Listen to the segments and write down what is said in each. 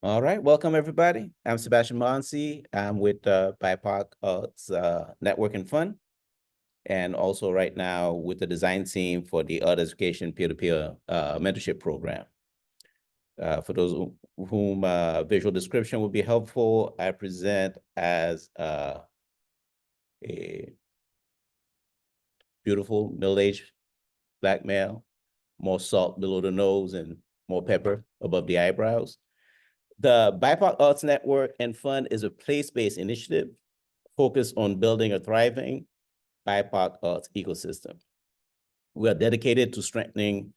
All right, welcome everybody. I'm Sebastian Monsi. I'm with BIPOC Network and Fund, and also right now with the design team for the Art Education Peer-to-Peer Mentorship Program. For those whom visual description would be helpful, I present as a beautiful middle-aged Black male, more salt below the nose and more pepper above the eyebrows. The BIPOC Arts Network and Fund is a place-based initiative focused on building a thriving BIPOC arts ecosystem. We are dedicated to strengthening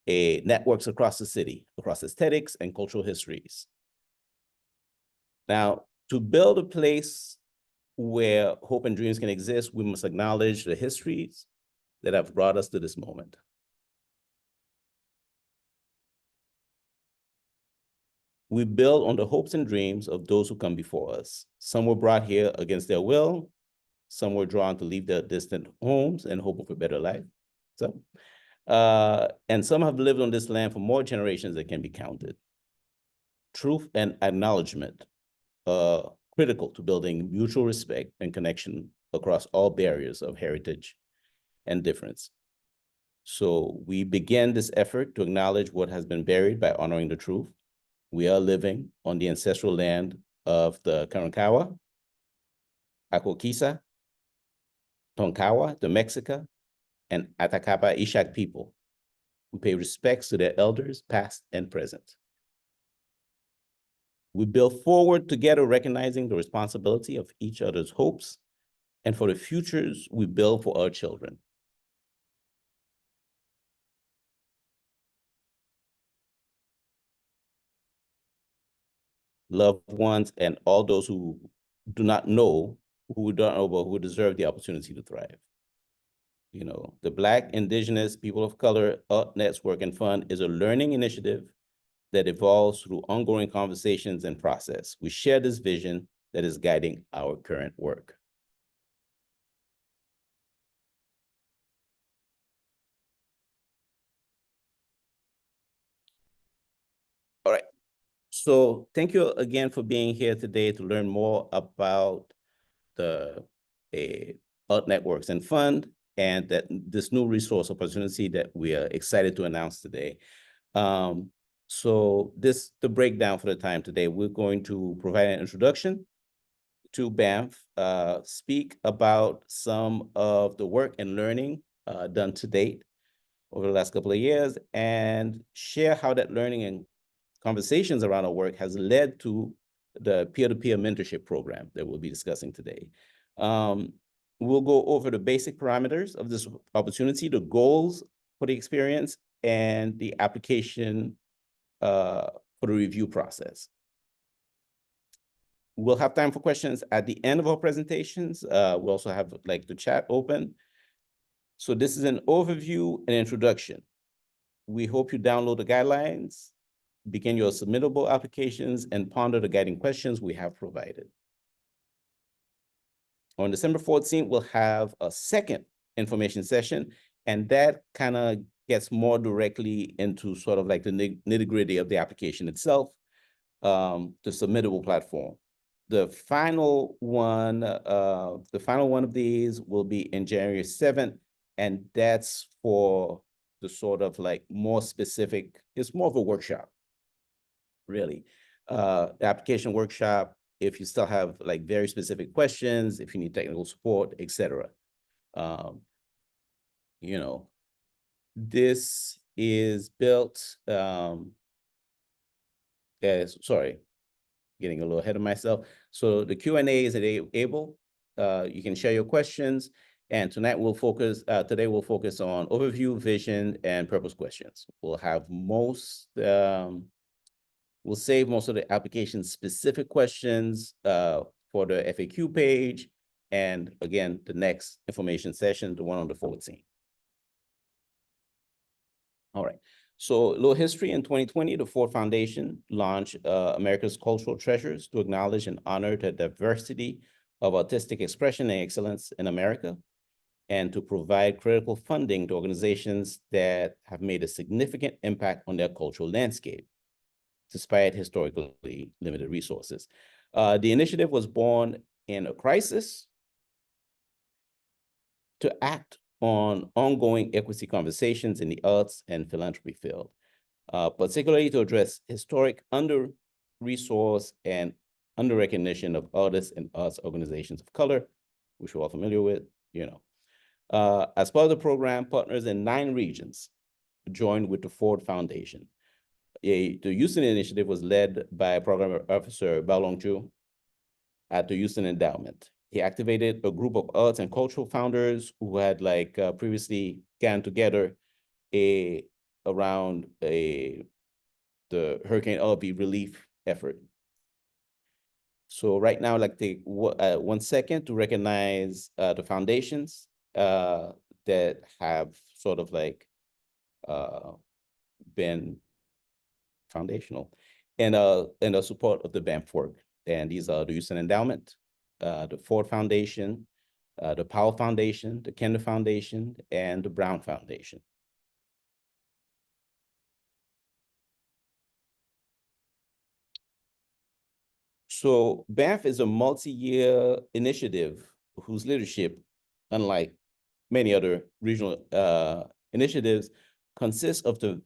networks across the city, across aesthetics and cultural histories. Now, to build a place where hope and dreams can exist, we must acknowledge the histories that have brought us to this moment. We build on the hopes and dreams of those who come before us. Some were brought here against their will. Some were drawn to leave their distant homes and hope of a better life. And some have lived on this land for more generations than can be counted. Truth and acknowledgement are critical to building mutual respect and connection across all barriers of heritage and difference. So we began this effort to acknowledge what has been buried by honoring the truth. We are living on the ancestral land of the Karankawa, Akokisa, Tonkawa, the Mexica, and Atacapa Ishak people. We pay respects to their elders, past and present. We build forward together, recognizing the responsibility of each other's hopes and for the futures we build for our children. Loved ones and all those who do not know, who don't know, but who deserve the opportunity to thrive. You know, the Black, Indigenous, People of Color Art Network and Fund is a learning initiative that evolves through ongoing conversations and process. We share this vision that is guiding our current work. All right. So thank you again for being here today to learn more about the Art Networks and Fund and this new resource opportunity that we are excited to announce today. So the breakdown for the time today, we're going to provide an introduction to BANF, speak about some of the work and learning done to date over the last couple of years, and share how that learning and conversations around our work has led to the peer-to-peer mentorship program that we'll be discussing today. We'll go over the basic parameters of this opportunity, the goals for the experience, and the application for the review process. We'll have time for questions at the end of our presentations. We'll also have the chat open. So this is an overview and introduction. We hope you download the guidelines, begin your submittable applications, and ponder the guiding questions we have provided. On December 14th, we'll have a second information session, and that kind of gets more directly into sort of the nitty-gritty of the application itself, the submittable platform. The final one of these will be in January 7th, and that's for the sort of more specific, it's more of a workshop, really. The application workshop, if you still have very specific questions, if you need technical support, etc. You know, this is built, sorry, getting a little ahead of myself. So the Q&A is able. You can share your questions. And today we'll focus on overview, vision, and purpose questions. We'll have we'll save most of the application-specific questions for the FAQ page. And again, the next information session, the one on the 14th. All right. So a little history. In 2020, the Ford Foundation launched America's Cultural Treasures to acknowledge and honor the diversity of artistic expression and excellence in America, and to provide critical funding to organizations that have made a significant impact on their cultural landscape. despite historically limited resources. The initiative was born in a crisis to act on ongoing equity conversations in the arts and philanthropy field, particularly to address historic under-resourced and under-recognition of artists and arts organizations of color, which we're all familiar with, you know. As part of the program, partners in 9 regions joined with the Ford Foundation. The Houston initiative was led by Program Officer Balong Chu at the Houston Endowment. He activated a group of arts and cultural founders who had previously gotten together around the Hurricane Harvey relief effort. So right now, I'd like to take 1 second to recognize the foundations that have sort of been foundational and the support of the BANF work. And these are the Houston Endowment, the Ford Foundation, the Powell Foundation, the Kendall Foundation, and the Brown Foundation. So BANF is a multi-year initiative whose leadership, unlike many other regional initiatives, consists of the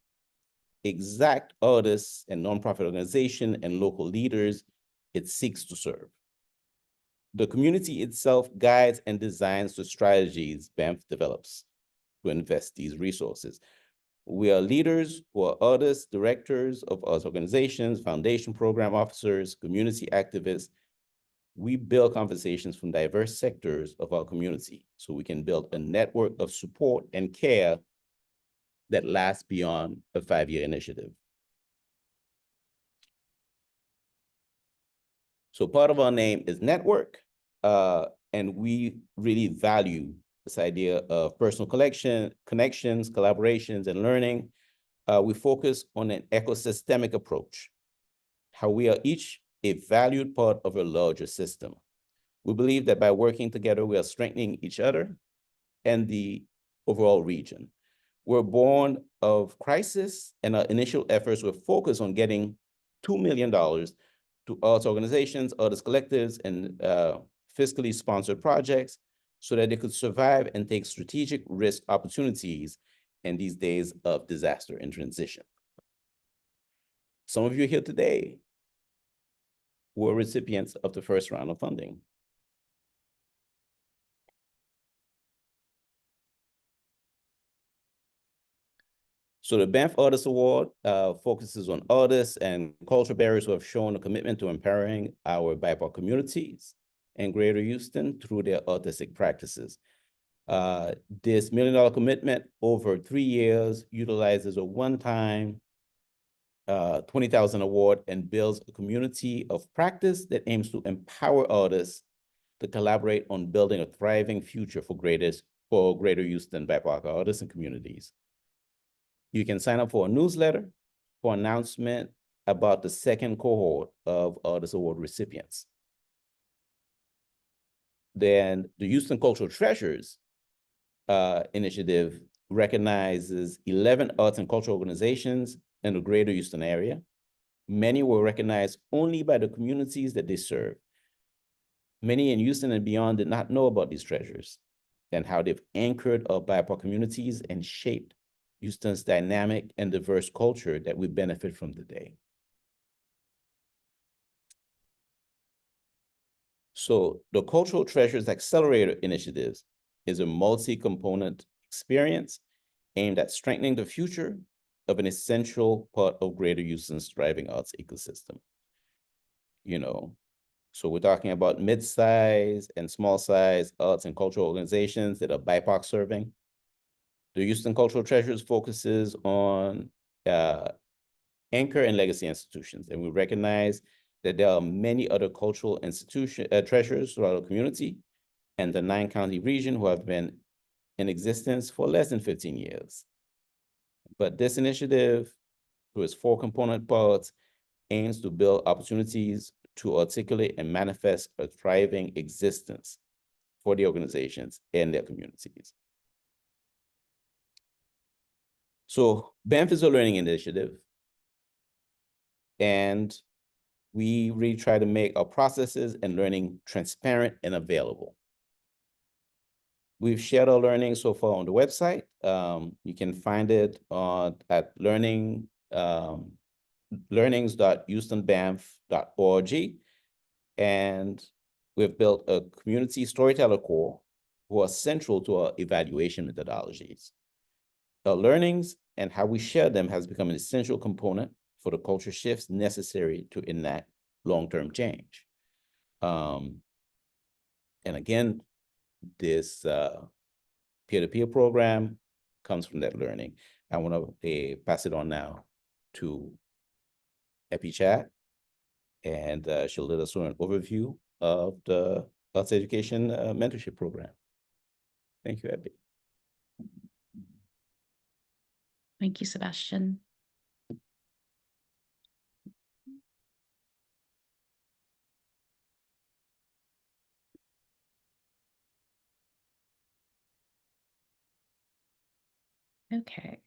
exact artists and nonprofit organization and local leaders it seeks to serve. The community itself guides and designs the strategies BANF develops to invest these resources. We are leaders who are artists, directors of arts organizations, foundation program officers, community activists. We build conversations from diverse sectors of our community so we can build a network of support and care that lasts beyond a 5-year initiative. So part of our name is network, and we really value this idea of personal connections, collaborations, and learning. We focus on an ecosystemic approach, how we are each a valued part of a larger system. We believe that by working together, we are strengthening each other and the overall region. We're born of crisis, and our initial efforts were focused on getting $2 million to arts organizations, artist collectives, and fiscally sponsored projects so that they could survive and take strategic risk opportunities in these days of disaster and transition. Some of you here today were recipients of the first round of funding. So the BANF Artist Award focuses on artists and culture bearers who have shown a commitment to empowering our BIPOC communities in Greater Houston through their artistic practices. This $1 million commitment over 3 years utilizes a one-time $20,000 award and builds a community of practice that aims to empower artists to collaborate on building a thriving future for Greater Houston BIPOC artists and communities. You can sign up for a newsletter for announcement about the second cohort of Artist Award recipients. Then the Houston Cultural Treasures initiative recognizes 11 arts and cultural organizations in the Greater Houston area. Many were recognized only by the communities that they serve. Many in Houston and beyond did not know about these treasures and how they've anchored our BIPOC communities and shaped Houston's dynamic and diverse culture that we benefit from today. So the Cultural Treasures Accelerator Initiative is a multi-component experience aimed at strengthening the future of an essential part of Greater Houston's thriving arts ecosystem. So we're talking about mid-size and small-size arts and cultural organizations that are BIPOC serving. The Houston Cultural Treasures focuses on anchor and legacy institutions, and we recognize that there are many other cultural treasures throughout our community and the 9-county region who have been in existence for less than 15 years. But this initiative, through its 4 component parts, aims to build opportunities to articulate and manifest a thriving existence for the organizations and their communities. So BANF is a learning initiative. And we really try to make our processes and learning transparent and available. We've shared our learning so far on the website. You can find it at learnings.houstonbanff.org. And we've built a community storyteller core who are central to our evaluation methodologies. Our learnings and how we share them has become an essential component for the culture shifts necessary to enact long-term change. And again, this peer-to-peer program comes from that learning. I want to pass it on now to Epi Chat, and she'll let us know an overview of the Arts Education Mentorship Program. Thank you, Epi. Thank you, Sebastian. Okay.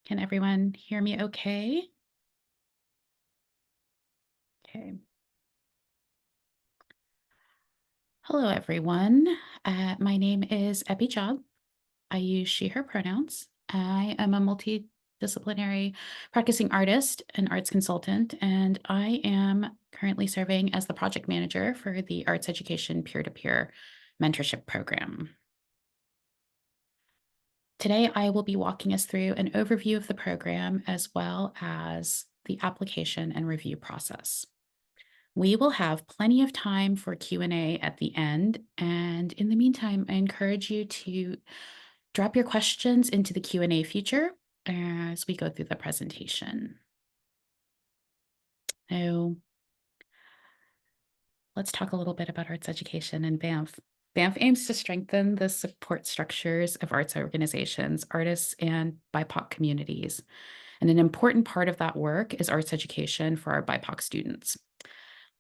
Can everyone hear me okay? Okay. Hello, everyone. My name is Epi Jog. I use she, her pronouns. I am a multidisciplinary practicing artist and arts consultant, and I am currently serving as the project manager for the Arts Education Peer-to-Peer Mentorship Program. Today, I will be walking us through an overview of the program as well as the application and review process. We will have plenty of time for Q&A at the end, and in the meantime, I encourage you to drop your questions into the Q&A feature as we go through the presentation. So let's talk a little bit about arts education and BANF. BANF aims to strengthen the support structures of arts organizations, artists, and BIPOC communities. And an important part of that work is arts education for our BIPOC students.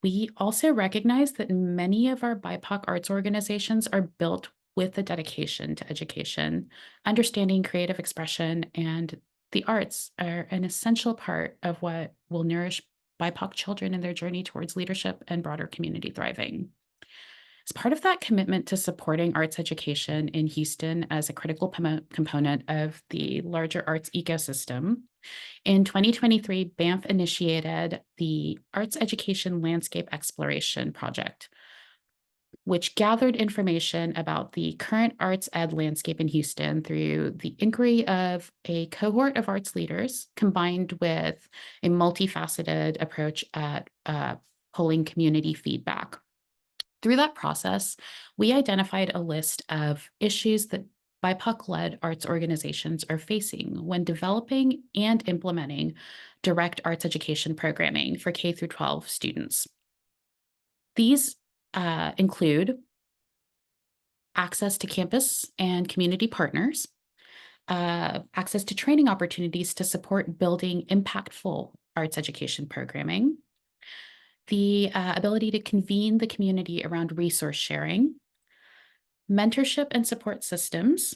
We also recognize that many of our BIPOC arts organizations are built with a dedication to education, understanding creative expression, and the arts are an essential part of what will nourish BIPOC children in their journey towards leadership and broader community thriving. As part of that commitment to supporting arts education in Houston as a critical component of the larger arts ecosystem, in 2023, BANF initiated the Arts Education Landscape Exploration Project, which gathered information about the current arts ed landscape in Houston through the inquiry of a cohort of arts leaders combined with a multifaceted approach at pulling community feedback. Through that process, we identified a list of issues that BIPOC-led arts organizations are facing when developing and implementing direct arts education programming for K through 12 students. These include access to campus and community partners, access to training opportunities to support building impactful arts education programming, the ability to convene the community around resource sharing, mentorship and support systems,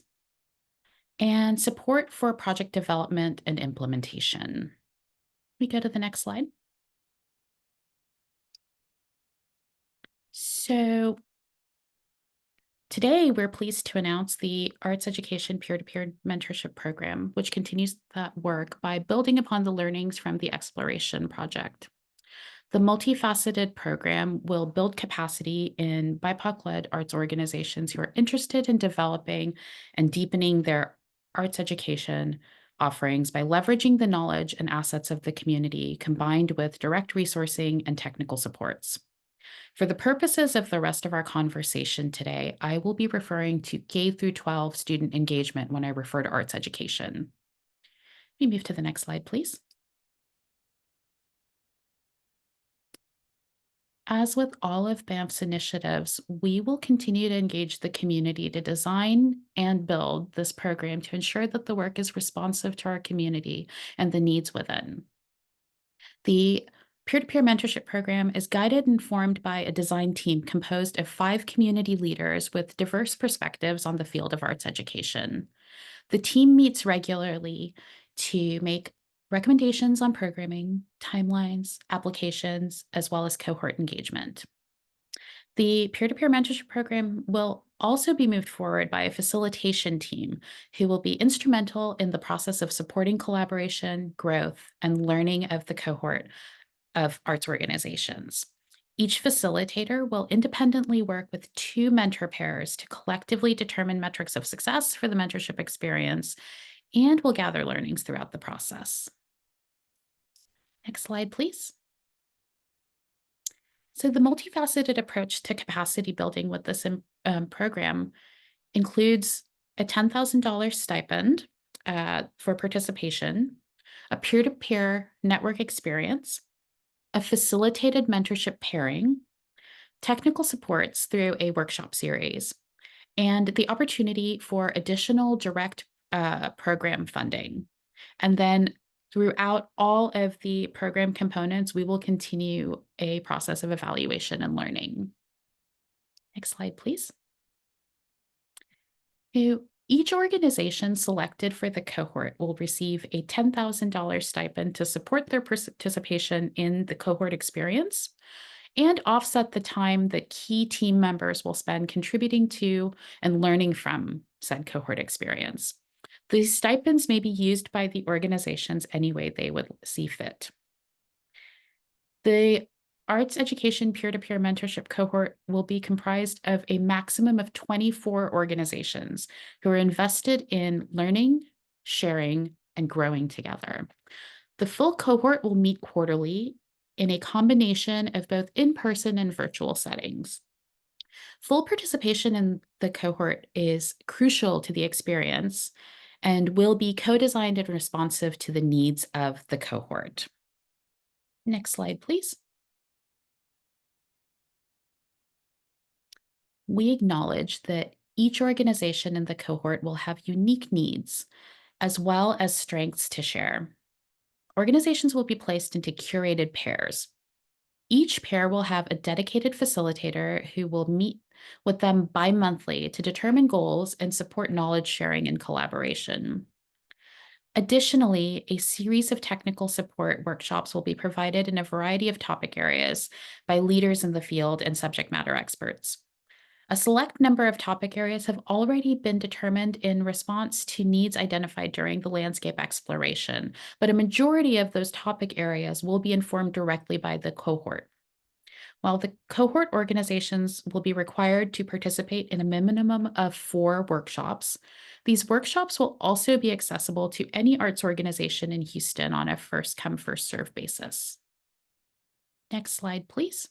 and support for project development and implementation. We go to the next slide. So today, we're pleased to announce the Arts Education Peer-to-Peer Mentorship Program, which continues that work by building upon the learnings from the Exploration Project. The multifaceted program will build capacity in BIPOC-led arts organizations who are interested in developing and deepening their arts education offerings by leveraging the knowledge and assets of the community combined with direct resourcing and technical supports. For the purposes of the rest of our conversation today, I will be referring to K through 12 student engagement when I refer to arts education. We move to the next slide, please. As with all of BANF's initiatives, we will continue to engage the community to design and build this program to ensure that the work is responsive to our community and the needs within. The peer-to-peer mentorship program is guided and formed by a design team composed of 5 community leaders with diverse perspectives on the field of arts education. The team meets regularly to make recommendations on programming, timelines, applications, as well as cohort engagement. The peer-to-peer mentorship program will also be moved forward by a facilitation team who will be instrumental in the process of supporting collaboration, growth, and learning of the cohort of arts organizations. Each facilitator will independently work with 2 mentor pairs to collectively determine metrics of success for the mentorship experience and will gather learnings throughout the process. Next slide, please. So the multifaceted approach to capacity building with this program includes a $10,000 stipend for participation, a peer-to-peer network experience, a facilitated mentorship pairing, technical supports through a workshop series, and the opportunity for additional direct program funding. And then throughout all of the program components, we will continue a process of evaluation and learning. Next slide, please. Each organization selected for the cohort will receive a $10,000 stipend to support their participation in the cohort experience and offset the time that key team members will spend contributing to and learning from said cohort experience. These stipends may be used by the organizations any way they would see fit. The Arts Education Peer-to-Peer Mentorship Cohort will be comprised of a maximum of 24 organizations who are invested in learning, sharing, and growing together. The full cohort will meet quarterly in a combination of both in-person and virtual settings. Full participation in the cohort is crucial to the experience and will be co-designed and responsive to the needs of the cohort. Next slide, please. We acknowledge that each organization in the cohort will have unique needs as well as strengths to share. Organizations will be placed into curated pairs. Each pair will have a dedicated facilitator who will meet with them bi-monthly to determine goals and support knowledge sharing and collaboration. Additionally, a series of technical support workshops will be provided in a variety of topic areas by leaders in the field and subject matter experts. A select number of topic areas have already been determined in response to needs identified during the landscape exploration, but a majority of those topic areas will be informed directly by the cohort. While the cohort organizations will be required to participate in a minimum of 4 workshops, these workshops will also be accessible to any arts organization in Houston on a first-come, first-served basis. Next slide, please.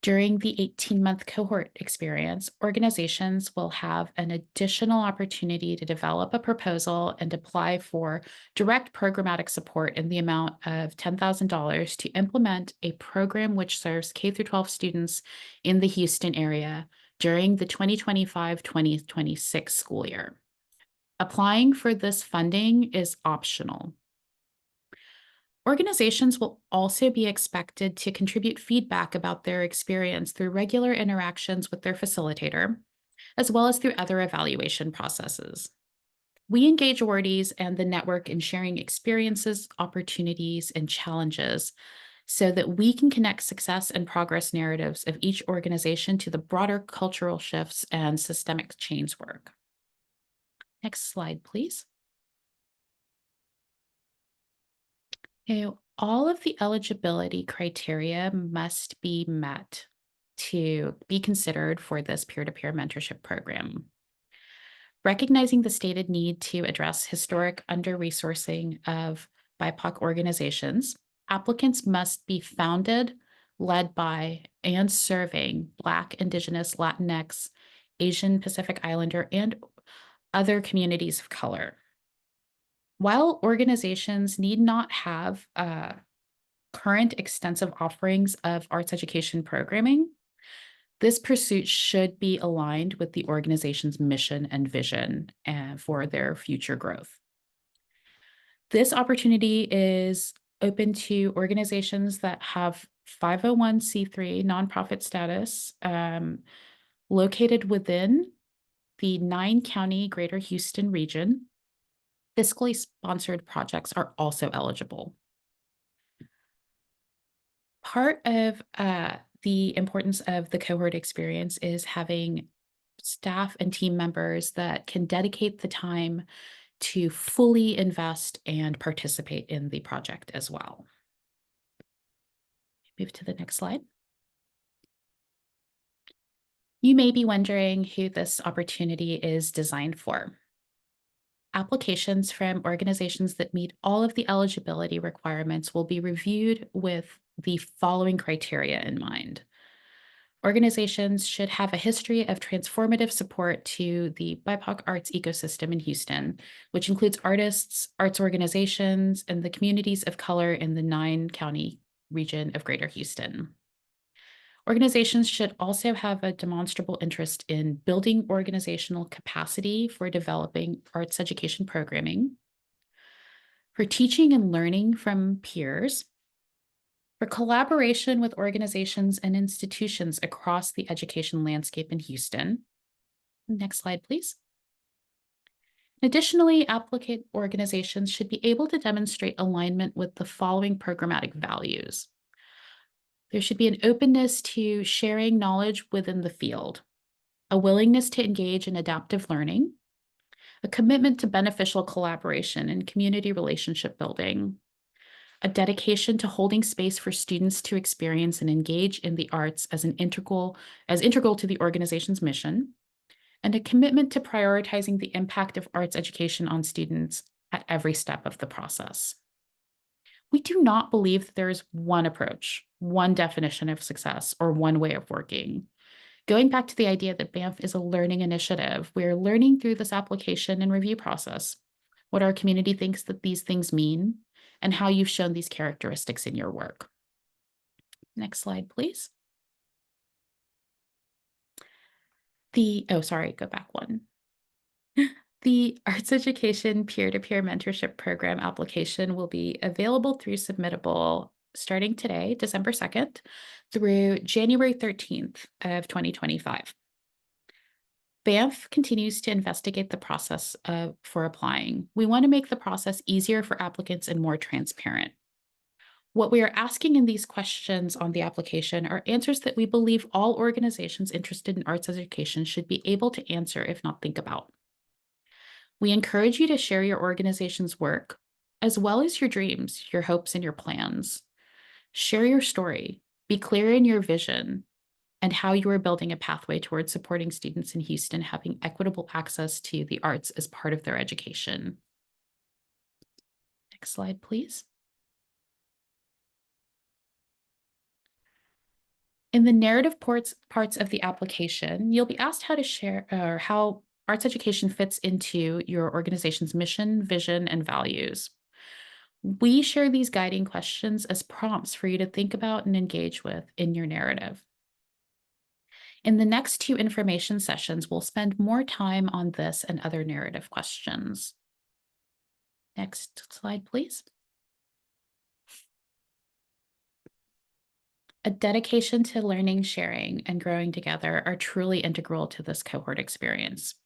During the 18-month cohort experience, organizations will have an additional opportunity to develop a proposal and apply for direct programmatic support in the amount of $10,000 to implement a program which serves K-12 students in the Houston area during the 2025-2026 school year. Applying for this funding is optional. Organizations will also be expected to contribute feedback about their experience through regular interactions with their facilitator, as well as through other evaluation processes. We engage awardees and the network in sharing experiences, opportunities, and challenges so that we can connect success and progress narratives of each organization to the broader cultural shifts and systemic change work. Next slide, please. All of the eligibility criteria must be met to be considered for this peer-to-peer mentorship program. Recognizing the stated need to address historic under-resourcing of BIPOC organizations, applicants must be founded, led by, and serving Black, Indigenous, Latinx, Asian Pacific Islander, and other communities of color. While organizations need not have current extensive offerings of arts education programming, this pursuit should be aligned with the organization's mission and vision for their future growth. This opportunity is open to organizations that have 501c3 nonprofit status, located within the 9-county Greater Houston region. Fiscally sponsored projects are also eligible. Part of the importance of the cohort experience is having staff and team members that can dedicate the time to fully invest and participate in the project as well. Move to the next slide. You may be wondering who this opportunity is designed for. Applications from organizations that meet all of the eligibility requirements will be reviewed with the following criteria in mind. Organizations should have a history of transformative support to the BIPOC arts ecosystem in Houston, which includes artists, arts organizations, and the communities of color in the 9-county region of Greater Houston. Organizations should also have a demonstrable interest in building organizational capacity for developing arts education programming, for teaching and learning from peers, for collaboration with organizations and institutions across the education landscape in Houston. Next slide, please. Additionally, applicant organizations should be able to demonstrate alignment with the following programmatic values. There should be an openness to sharing knowledge within the field, a willingness to engage in adaptive learning, a commitment to beneficial collaboration and community relationship building, a dedication to holding space for students to experience and engage in the arts as integral to the organization's mission, and a commitment to prioritizing the impact of arts education on students at every step of the process. We do not believe that there is one approach, one definition of success, or one way of working. Going back to the idea that BANF is a learning initiative, we're learning through this application and review process what our community thinks that these things mean and how you've shown these characteristics in your work. Next slide, please. Go back one. The Arts Education Peer-to-Peer Mentorship Program application will be available through Submittable starting today, December 2nd, through January 13th of 2025. BANF continues to investigate the process for applying. We want to make the process easier for applicants and more transparent. What we are asking in these questions on the application are answers that we believe all organizations interested in arts education should be able to answer, if not think about. We encourage you to share your organization's work, as well as your dreams, your hopes, and your plans. Share your story, be clear in your vision, and how you are building a pathway towards supporting students in Houston having equitable access to the arts as part of their education. Next slide, please. In the narrative parts of the application, you'll be asked how to share or how arts education fits into your organization's mission, vision, and values. We share these guiding questions as prompts for you to think about and engage with in your narrative. In the next 2 information sessions, we'll spend more time on this and other narrative questions. Next slide, please. A dedication to learning, sharing, and growing together are truly integral to this cohort experience.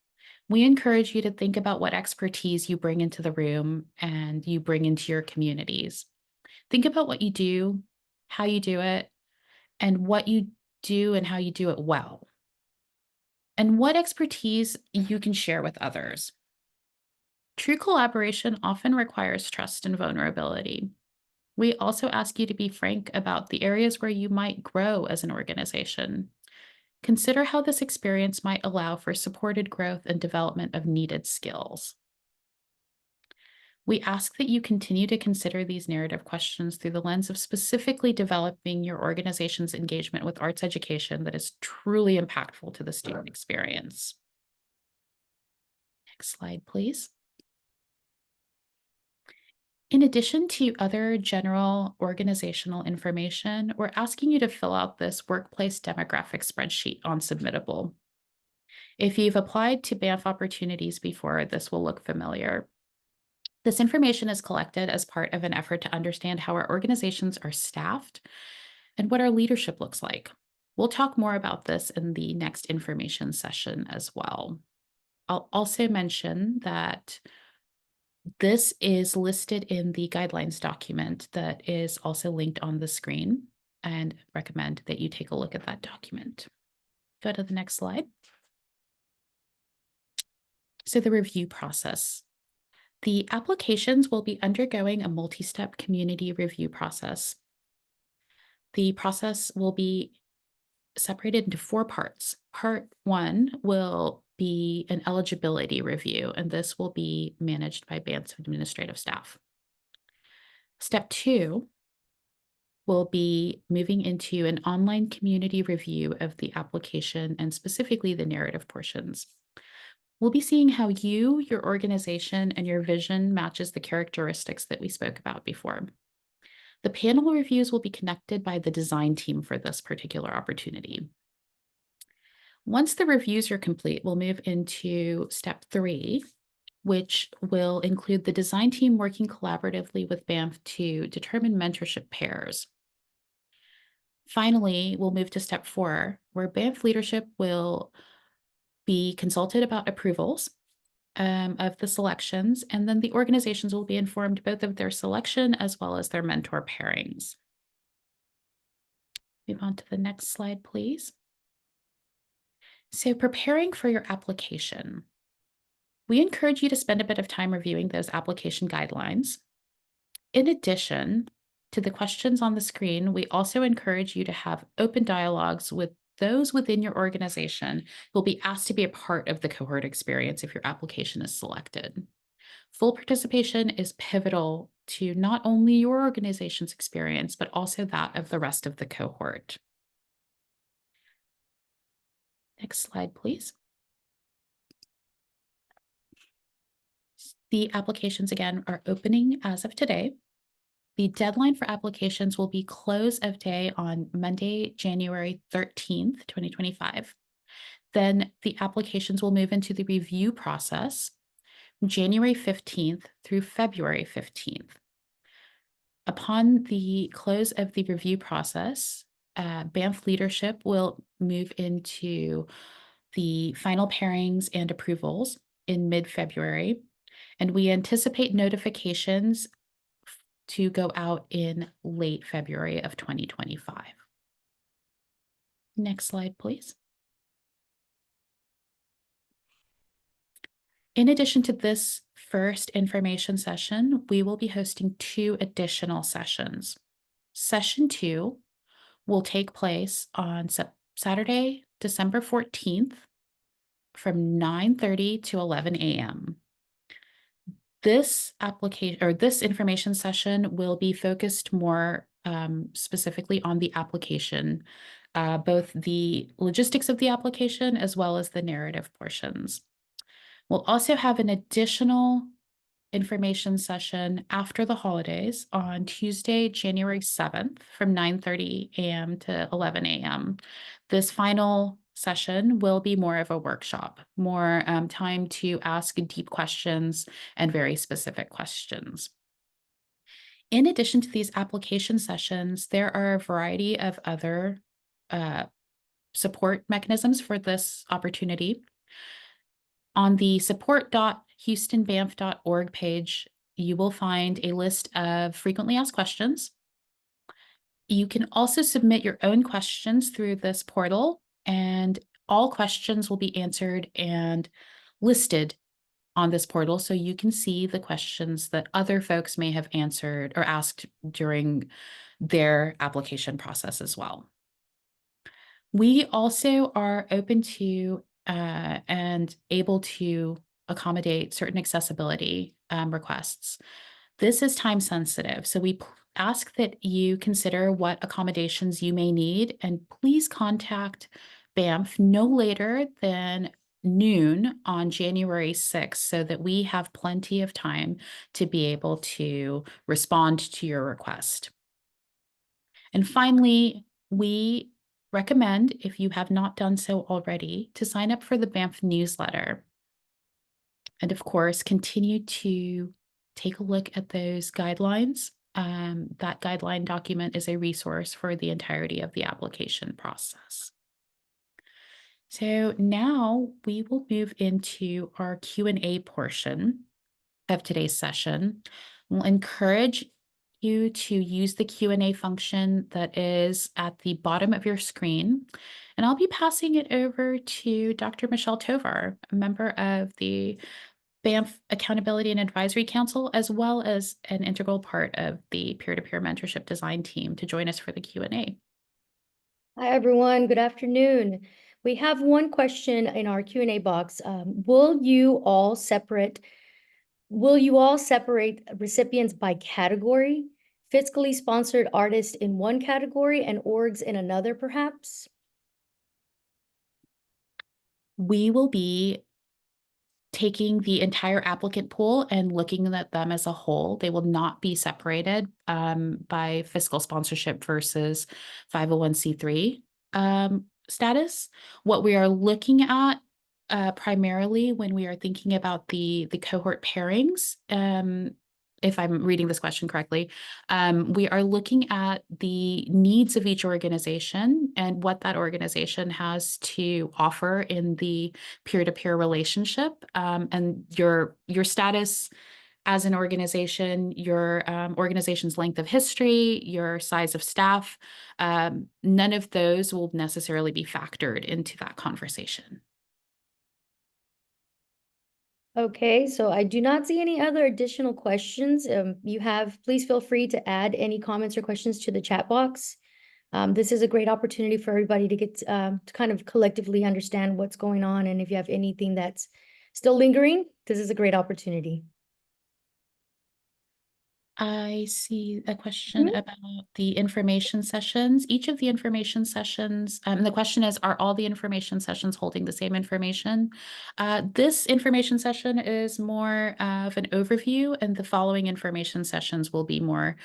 We encourage you to think about what expertise you bring into the room and you bring into your communities. Think about what you do, how you do it, and what you do and how you do it well, and what expertise you can share with others. True collaboration often requires trust and vulnerability. We also ask you to be frank about the areas where you might grow as an organization. Consider how this experience might allow for supported growth and development of needed skills. We ask that you continue to consider these narrative questions through the lens of specifically developing your organization's engagement with arts education that is truly impactful to the student experience. Next slide, please. In addition to other general organizational information, we're asking you to fill out this workplace demographic spreadsheet on Submittable. If you've applied to BANF opportunities before, this will look familiar. This information is collected as part of an effort to understand how our organizations are staffed and what our leadership looks like. We'll talk more about this in the next information session as well. I'll also mention that this is listed in the guidelines document that is also linked on the screen, and recommend that you take a look at that document. Go to the next slide. So the review process. The applications will be undergoing a multi-step community review process. The process will be separated into 4 parts. Part 1 will be an eligibility review, and this will be managed by BANF's administrative staff. Step 2 will be moving into an online community review of the application and specifically the narrative portions. We'll be seeing how you, your organization, and your vision matches the characteristics that we spoke about before. The panel reviews will be connected by the design team for this particular opportunity. Once the reviews are complete, we'll move into step 3, which will include the design team working collaboratively with BANF to determine mentorship pairs. Finally, we'll move to step 4, where BANF leadership will be consulted about approvals of the selections, and then the organizations will be informed both of their selection as well as their mentor pairings. Move on to the next slide, please. So preparing for your application. We encourage you to spend a bit of time reviewing those application guidelines. In addition to the questions on the screen, we also encourage you to have open dialogues with those within your organization who will be asked to be a part of the cohort experience if your application is selected. Full participation is pivotal to not only your organization's experience, but also that of the rest of the cohort. Next slide, please. The applications, again, are opening as of today. The deadline for applications will be close of day on Monday, January 13th, 2025. Then the applications will move into the review process January 15th through February 15th. Upon the close of the review process, BANF leadership will move into the final pairings and approvals in mid-February, and we anticipate notifications to go out in late February of 2025. Next slide, please. In addition to this first information session, we will be hosting 2 additional sessions. Session 2 will take place on Saturday, December 14th from 9:30 to 11 a.m. This information session will be focused more specifically on the application, both the logistics of the application as well as the narrative portions. We'll also have an additional information session after the holidays on Tuesday, January 7th from 9:30 a.m. to 11 a.m. This final session will be more of a workshop, more time to ask deep questions and very specific questions. In addition to these application sessions, there are a variety of other support mechanisms for this opportunity. On the support.houstonbanf.org page, you will find a list of frequently asked questions. You can also submit your own questions through this portal, and all questions will be answered and listed on this portal so you can see the questions that other folks may have answered or asked during their application process as well. We also are open to and able to accommodate certain accessibility requests. This is time sensitive, so we ask that you consider what accommodations you may need, and please contact BANF no later than noon on January 6th so that we have plenty of time to be able to respond to your request. And finally, we recommend, if you have not done so already, to sign up for the BANF newsletter. And of course, continue to take a look at those guidelines That guideline document is a resource for the entirety of the application process. So now we will move into our Q&A portion of today's session. We'll encourage you to use the Q&A function that is at the bottom of your screen. And I'll be passing it over to Dr. Michelle Tovar, a member of the BANF Accountability and Advisory Council, as well as an integral part of the peer-to-peer mentorship design team, to join us for the Q&A. Hi, everyone. Good afternoon. We have one question in our Q&A box. Will you all separate recipients by category? Fiscally sponsored artists in one category and orgs in another, perhaps? We will be taking the entire applicant pool and looking at them as a whole. They will not be separated by fiscal sponsorship versus 501c3 status. What we are looking at primarily when we are thinking about the cohort pairings, if I'm reading this question correctly, we are looking at the needs of each organization and what that organization has to offer in the peer-to-peer relationship, and your status as an organization, your organization's length of history, your size of staff. None of those will necessarily be factored into that conversation. Okay, so I do not see any other additional questions. Please feel free to add any comments or questions to the chat box. This is a great opportunity for everybody to get to kind of collectively understand what's going on. And if you have anything that's still lingering, this is a great opportunity. I see a question about the information sessions. Each of the information sessions, the question is, are all the information sessions holding the same information? This information session is more of an overview, and the following information sessions will be more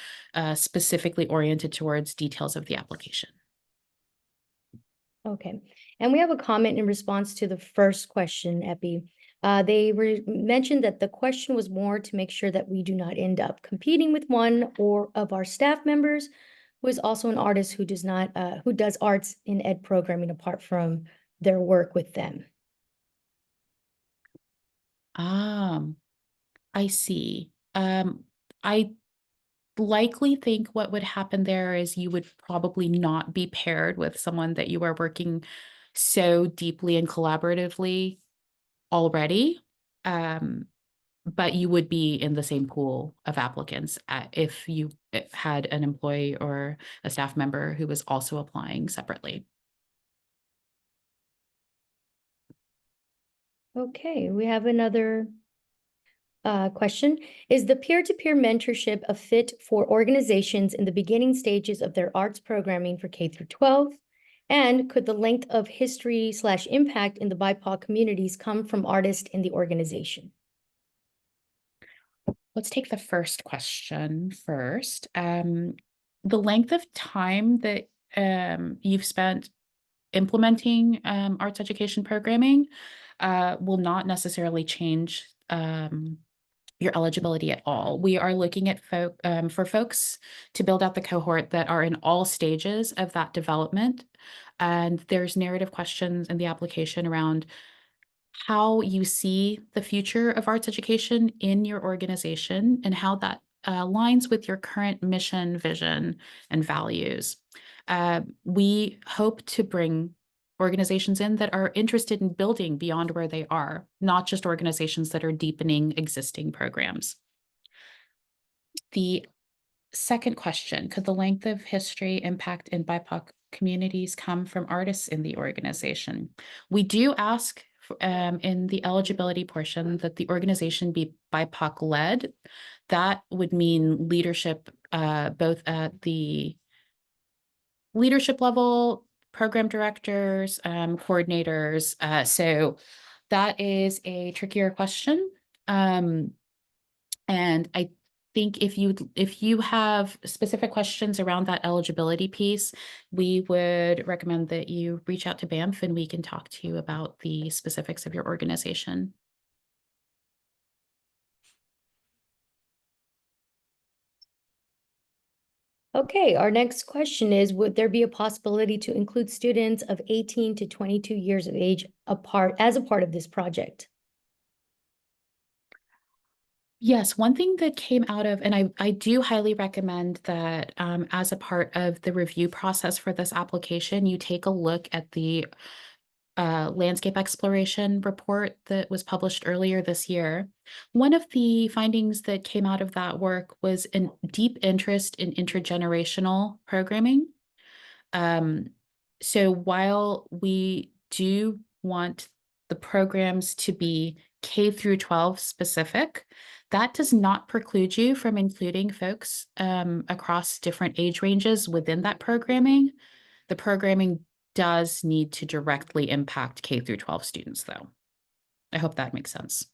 specifically oriented towards details of the application. Okay, and we have a comment in response to the first question, Epi. They mentioned that the question was more to make sure that we do not end up competing with one or of our staff members who is also an artist who does not who does arts in ed programming apart from their work with them. I see. I likely think what would happen there is you would probably not be paired with someone that you are working so deeply and collaboratively already, but you would be in the same pool of applicants if you had an employee or a staff member who was also applying separately. Okay, we have another question. Is the peer-to-peer mentorship a fit for organizations in the beginning stages of their arts programming for K through 12? And could the length of history/impact in the BIPOC communities come from artists in the organization? Let's take the first question first. The length of time that you've spent implementing arts education programming will not necessarily change your eligibility at all. We are looking at for folks to build out the cohort that are in all stages of that development. And there's narrative questions in the application around how you see the future of arts education in your organization and how that aligns with your current mission, vision, and values. We hope to bring organizations in that are interested in building beyond where they are, not just organizations that are deepening existing programs. The second question, could the length of history impact in BIPOC communities come from artists in the organization? We do ask in the eligibility portion that the organization be BIPOC led. That would mean leadership both at the leadership level, program directors, coordinators. So that is a trickier question. And I think if you have specific questions around that eligibility piece, we would recommend that you reach out to BANF and we can talk to you about the specifics of your organization. Okay, our next question is, would there be a possibility to include students of 18 to 22 years of age as a part of this project? Yes, one thing that came out of, and I do highly recommend that as a part of the review process for this application, you take a look at the landscape exploration report that was published earlier this year. One of the findings that came out of that work was a deep interest in intergenerational programming. So while we do want the programs to be K through 12 specific, that does not preclude you from including folks across different age ranges within that programming. The programming does need to directly impact K through 12 students, though. I hope that makes sense.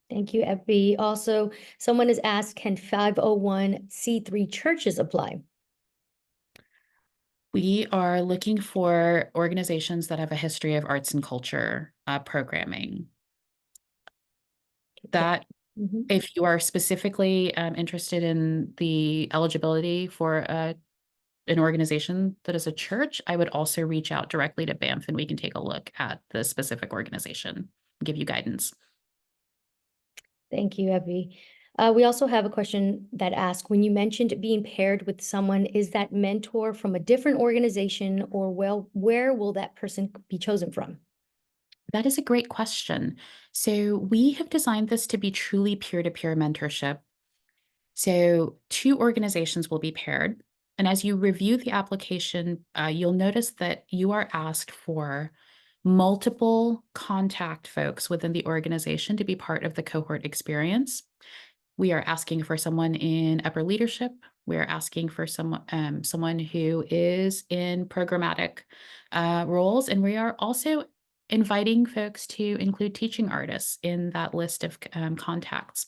Thank you, Effie. Also, someone has asked, can 501c3 churches apply? We are looking for organizations that have a history of arts and culture programming. That Mhm. if you are specifically interested in the eligibility for an organization that is a church, I would also reach out directly to BANF and we can take a look at the specific organization and give you guidance. Thank you, Effie. We also have a question that asks, when you mentioned being paired with someone, is that mentor from a different organization, or where will that person be chosen from? That is a great question. So we have designed this to be truly peer-to-peer mentorship. So 2 organizations will be paired. And as you review the application, you'll notice that you are asked for multiple contact folks within the organization to be part of the cohort experience. We are asking for someone in upper leadership. We are asking for someone who is in programmatic roles, and we are also inviting folks to include teaching artists in that list of contacts.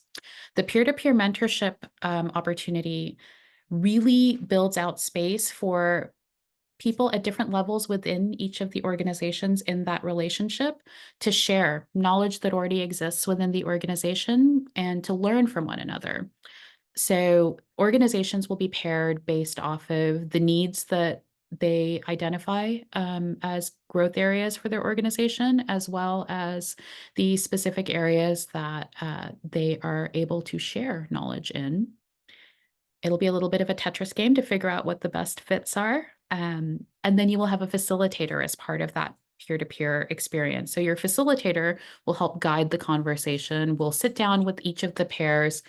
The peer-to-peer mentorship opportunity really builds out space for people at different levels within each of the organizations in that relationship to share knowledge that already exists within the organization and to learn from one another. So organizations will be paired based off of the needs that they identify as growth areas for their organization, as well as the specific areas that they are able to share knowledge in. It'll be a little bit of a Tetris game to figure out what the best fits are. And then you will have a facilitator as part of that peer-to-peer experience. So your facilitator will help guide the conversation. We'll sit down with each of the pairs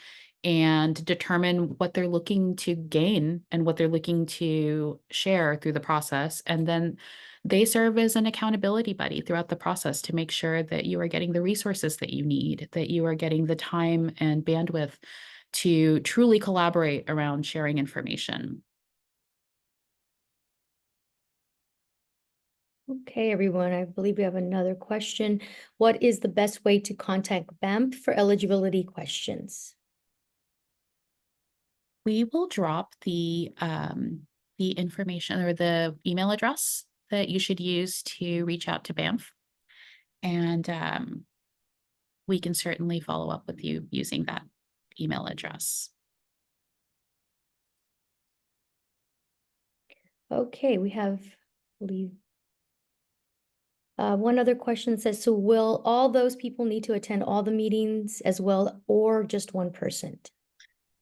and determine what they're looking to gain and what they're looking to share through the process. And then they serve as an accountability buddy throughout the process to make sure that you are getting the resources that you need, that you are getting the time and bandwidth to truly collaborate around sharing information. Okay, everyone, I believe we have another question. What is the best way to contact BANF for eligibility questions? We will drop the information or the email address that you should use to reach out to BANF. And we can certainly follow up with you using that email address. Okay, we have, I believe, one other question says, so will all those people need to attend all the meetings as well, or just one person?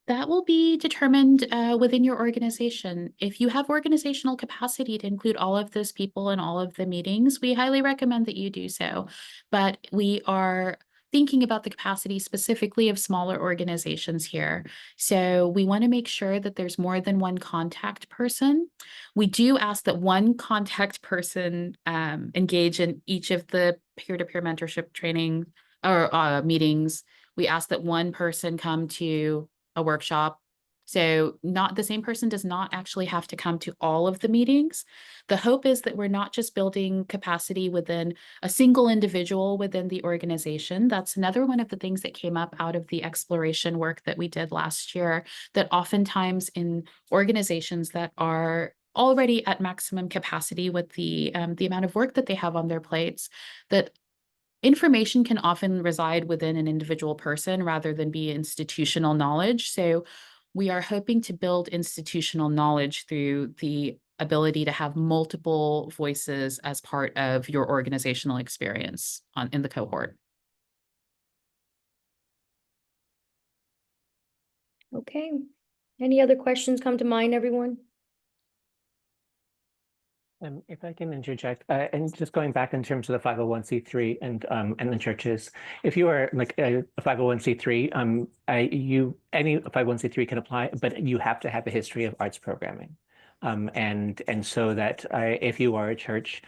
That will be determined within your organization. If you have organizational capacity to include all of those people in all of the meetings, we highly recommend that you do so. But we are thinking about the capacity specifically of smaller organizations here. So we want to make sure that there's more than one contact person. We do ask that one contact person engage in each of the peer-to-peer mentorship training or meetings. We ask that one person come to a workshop. So not the same person does not actually have to come to all of the meetings. The hope is that we're not just building capacity within a single individual within the organization. That's another one of the things that came up out of the exploration work that we did last year, that oftentimes in organizations that are already at maximum capacity with the amount of work that they have on their plates, that information can often reside within an individual person rather than be institutional knowledge. So We are hoping to build institutional knowledge through the ability to have multiple voices as part of your organizational experience in the cohort. Okay. Any other questions come to mind, everyone? If I can interject, and just going back in terms of the 501c3 and the churches, if you are like a 501c3, any 501c3 can apply, but you have to have a history of arts programming, and so that if you are a church,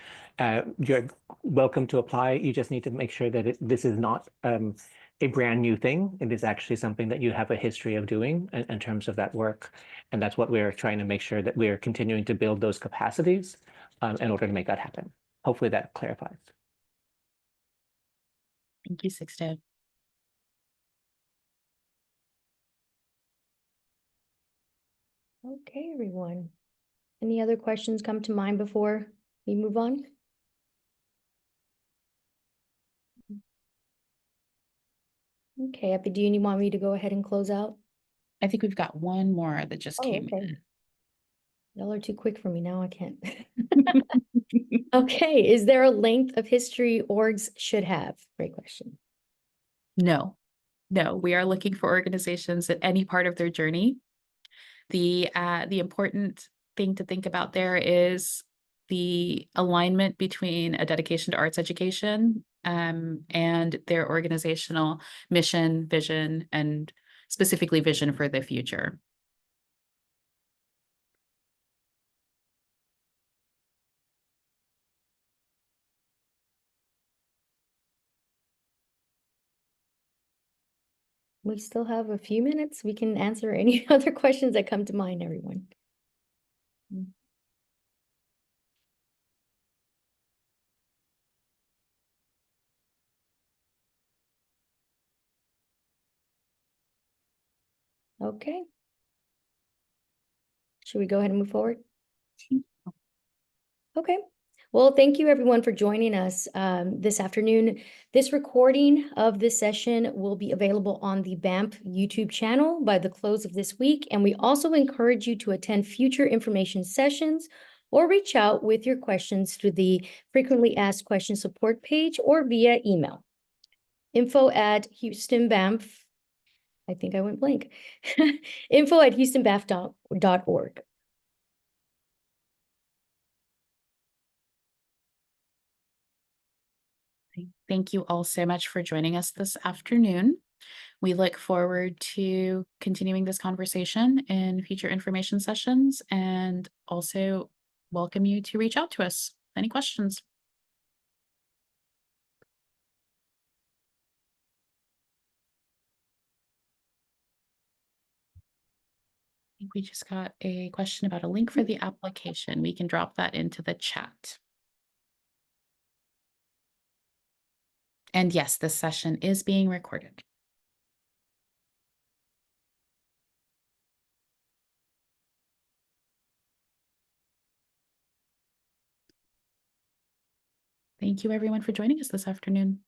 you're welcome to apply. You just need to make sure that this is not a brand new thing. It is actually something that you have a history of doing in terms of that work, and that's what we're trying to make sure that we're continuing to build those capacities. In order to make that happen. Hopefully that clarifies. Thank you, Sixto. Okay, everyone. Any other questions come to mind before we move on? Okay, Epi, do you want me to go ahead and close out? I think we've got one more that just came Okay. Y'all are too quick for me now, I can't. Okay, is there a length of history orgs should have? Great question. No, we are looking for organizations at any part of their journey. The important thing to think about there is the alignment between a dedication to arts education and their organizational mission, vision, and specifically vision for the future. We still have a few minutes. We can answer any other questions that come to mind, everyone. Okay. Should we go ahead and move forward? Okay. Well, thank you everyone for joining us this afternoon. This recording of this session will be available on the BANF YouTube channel by the close of this week. And we also encourage you to attend future information sessions or reach out with your questions through the frequently asked questions support page or via email. info@HoustonBANF. I think I went blank. info@HoustonBANF.org. Thank you all so much for joining us this afternoon. We look forward to continuing this conversation in future information sessions and also welcome you to reach out to us. Any questions? I think we just got a question about a link for the application. We can drop that into the chat. And yes, this session is being recorded. Thank you everyone for joining us this afternoon.